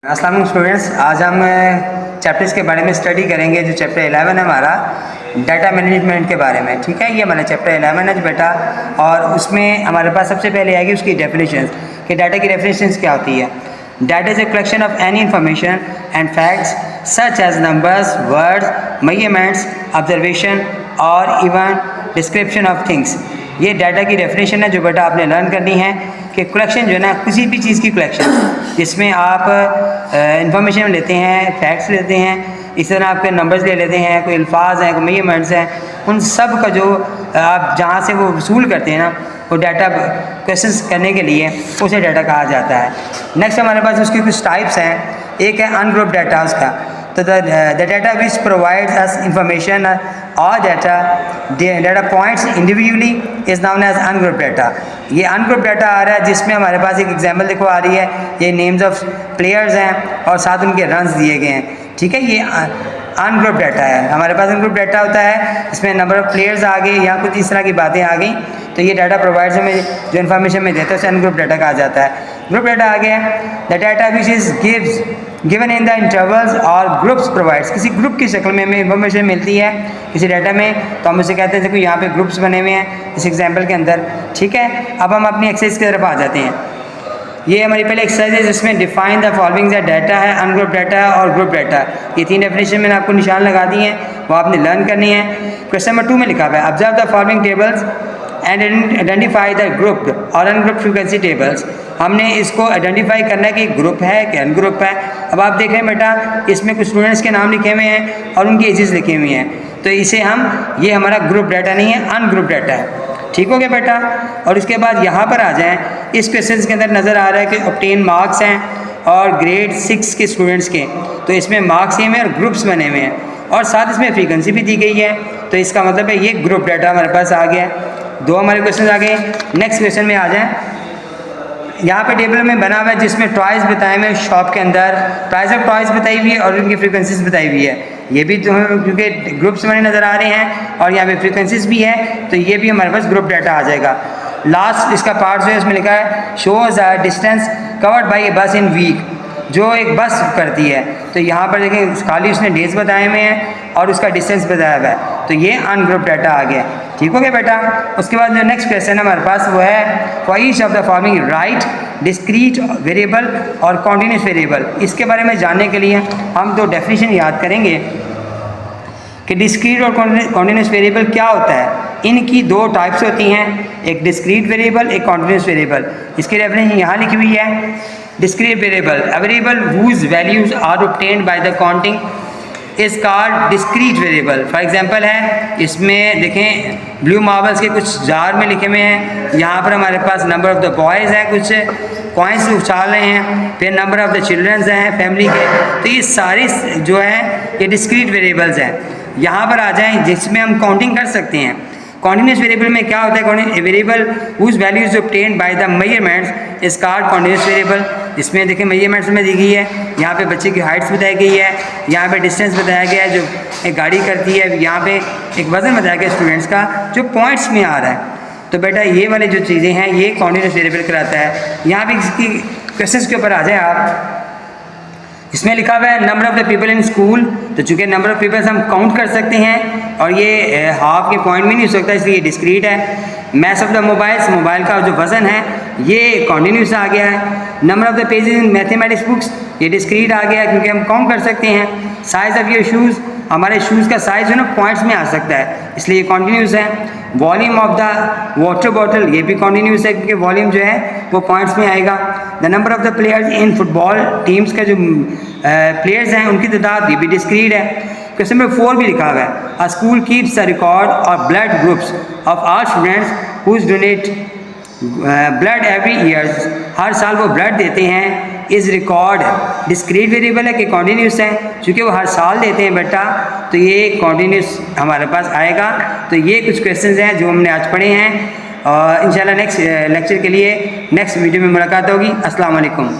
अस्सलाम वालेकुम स्टूडेंट्स, आज हम चैप्टर्स के बारे में स्टडी करेंगे। जो चैप्टर 11 है हमारा डाटा मैनेजमेंट के बारे में, ठीक है। ये हमारा चैप्टर 11 है बेटा, और उसमें हमारे पास सबसे पहले आएगी उसकी डेफिनेशंस कि डाटा की डेफिनेशंस क्या होती है। Data is a collection of any information and facts such as numbers, words, measurements, observation और इवन डिस्क्रिप्शन ऑफ थिंग्स। ये डाटा की डेफिनेशन है जो बेटा आपने लर्न करनी है कि कलेक्शन जो है ना, किसी भी चीज़ की कलेक्शन जिसमें आप इंफॉर्मेशन लेते हैं, फैक्ट्स लेते हैं, इस तरह आपके नंबर्स ले लेते हैं, कोई अल्फाज हैं, कोई मेजरमेंट्स हैं, उन सब का जो आप जहाँ से वो वसूल करते हैं ना, वो डाटा क्वेश्चंस करने के लिए उसे डाटा कहा जाता है। नेक्स्ट हमारे पास उसकी कुछ टाइप्स हैं। एक है अनग्रुप डाटा उसका, तो the data which provides us information और data points individually is known as ungroup data. ये अनग्रुप डाटा आ रहा है जिसमें हमारे पास एक एग्जांपल देखो आ रही है, ये नेम्स ऑफ प्लेयर्स हैं और साथ उनके रन्स दिए गए हैं, ठीक है। ये अनग्रुप डाटा है। हमारे पास अनग्रुप डाटा होता है, इसमें नंबर ऑफ प्लेयर्स आ गए या कुछ इस तरह की बातें आ गई, तो ये डाटा प्रोवाइड्स हमें जो इन्फॉर्मेशन में देता है उसे अनग्रुप डाटा कहा जाता है। ग्रुप डाटा आ गया the data which is given in the intervals और ग्रुप्स प्रोवाइड्स। किसी ग्रुप की शक्ल में हमें इंफॉर्मेशन मिलती है किसी डाटा में, तो हम उसे कहते हैं देखो यहाँ पे ग्रुप्स बने हुए हैं इस एग्जाम्पल के अंदर, ठीक है। अब हम अपनी एक्सरसाइज की तरफ आ जाते हैं। ये हमारी पहले एक्सरसाइज है जिसमें डिफाइन द फॉलोइंग डाटा है, अनग्रुप डाटा और ग्रुप डाटा। ये तीन डेफिनेशन मैंने आपको निशान लगा दी हैं, वो आपने लर्न करनी है। क्वेश्चन नंबर 2 में लिखा हुआ है observe the following tables and identify the group और अनग्रुप फ्रीक्वेंसी टेबल्स। हमने इसको आइडेंटिफाई करना है कि ग्रुप है कि अनग्रुप है। अब आप देख रहे हैं बेटा, इसमें कुछ स्टूडेंट्स के नाम लिखे हुए हैं और उनकी एजेस लिखे हुए हैं, तो इसे हम, ये हमारा ग्रुप डाटा नहीं है, अनग्रुप डाटा है, ठीक हो गया बेटा। और इसके बाद यहाँ पर आ जाएं, इस क्वेश्चन के अंदर नज़र आ रहा है कि ऑब्टेन मार्क्स हैं और ग्रेड 6 के स्टूडेंट्स के, तो इसमें मार्क्स ये में और ग्रुप्स बने हुए हैं और साथ इसमें फ्रीक्वेंसी भी दी गई है, तो इसका मतलब है ये ग्रुप डाटा हमारे पास आ गया है। 2 हमारे क्वेश्चन आ गए। नेक्स्ट क्वेश्चन में आ जाएं, यहाँ पे टेबल में बना हुआ है जिसमें टॉयज़ बताए हुए हैं, शॉप के अंदर प्राइस ऑफ टॉयज़ बताई हुई है और उनकी फ्रीक्वेंसीज बताई हुई है। ये भी तो क्योंकि ग्रुप्स बने नज़र आ रहे हैं और यहाँ पे फ्रीक्वेंसीज भी है, तो ये भी हमारे पास ग्रुप डाटा आ जाएगा। लास्ट इसका पार्ट जो है इसमें लिखा है शोज डिस्टेंस कवर्ड बाई ए बस इन वीक, जो एक बस करती है, तो यहाँ पर देखें खाली उसने डेज बताए हुए हैं और उसका डिस्टेंस बताया हुआ है, तो ये अनग्रुप डाटा आ गया, ठीक हो गया बेटा। उसके बाद जो नेक्स्ट क्वेश्चन है हमारे पास वो है for each of the following right discrete variable और कॉन्टिन्यूस वेरिएबल। इसके बारे में जानने के लिए हम 2 डेफिनेशन याद करेंगे कि डिस्क्रीट और कॉन्टिन्यूस वेरिएबल क्या होता है। इनकी 2 टाइप्स होती हैं, एक डिस्क्रीट वेरिएबल, एक कॉन्टिन्यूस वेरिएबल। इसकी डेफिनेशन यहाँ लिखी हुई है। Discrete variable, a variable whose values are obtained by the counting is called discrete variable. For example है, इसमें देखें ब्लू मार्बल्स के कुछ जार में लिखे हुए हैं, यहाँ पर हमारे पास नंबर ऑफ़ द बॉयज़ हैं, कुछ कॉइन्स उछाल रहे हैं, फिर नंबर ऑफ़ द चिल्ड्रंस हैं फैमिली के, तो ये सारे जो हैं ये डिस्क्रीट वेरिएबल्स हैं। यहाँ पर आ जाएँ जिसमें हम काउंटिंग कर सकते हैं। कॉन्टिन्यूस वेरिएबल में क्या होता है, variable whose value is obtained by the measurements is called continuous variable. इसमें देखें मेजरमेंट्स में दी गई है, यहाँ पे बच्चे की हाइट्स बताई गई है, यहाँ पे डिस्टेंस बताया गया है जो एक गाड़ी करती है, यहाँ पे एक वज़न बताया गया स्टूडेंट्स का जो पॉइंट्स में आ रहा है। तो बेटा ये वाली जो चीज़ें हैं ये कॉन्टिन्यूस वेरिएबल कहलाता है। यहाँ पे इसकी क्वेश्चन के ऊपर आ जाए आप, इसमें लिखा हुआ है number of the people in school, तो चूँकि नंबर ऑफ़ पीपल्स हम काउंट कर सकते हैं और ये हाफ के पॉइंट में नहीं हो सकता, इसलिए डिस्क्रीट है। Mass of the mobiles, mobile का जो वज़न है ये कॉन्टिन्यूस आ गया है। Number of the pages in mathematics books, ये डिस्क्रीट आ गया है क्योंकि हम काउंट कर सकते हैं। साइज़ ऑफ़ योर शूज़, हमारे शूज़ का साइज़ जो है ना पॉइंट्स में आ सकता है, इसलिए ये कॉन्टिन्यूस है। Volume of the water bottle, ये भी कॉन्टिन्यूस है क्योंकि वॉल्यूम जो है वो पॉइंट्स में आएगा। The number of the players in football teams का जो प्लेयर्स हैं उनकी तादाद, ये भी डिस्क्रीट है। क्वेश्चन नंबर 4 भी लिखा हुआ है a school keeps the record of blood groups of all students whose donate blood every years. हर साल वो ब्लड देते हैं। इस रिकॉर्ड डिस्क्रीट वेरिएबल है कि कॉन्टिन्यूस है, चूँकि वो हर साल देते हैं बेटा, तो ये कॉन्टिन्यूस हमारे पास आएगा। तो ये कुछ क्वेश्चंस हैं जो हमने आज पढ़े हैं और इंशाल्लाह नेक्स्ट लेक्चर के लिए नेक्स्ट वीडियो में मुलाकात होगी। अस्सलाम वालेकुम।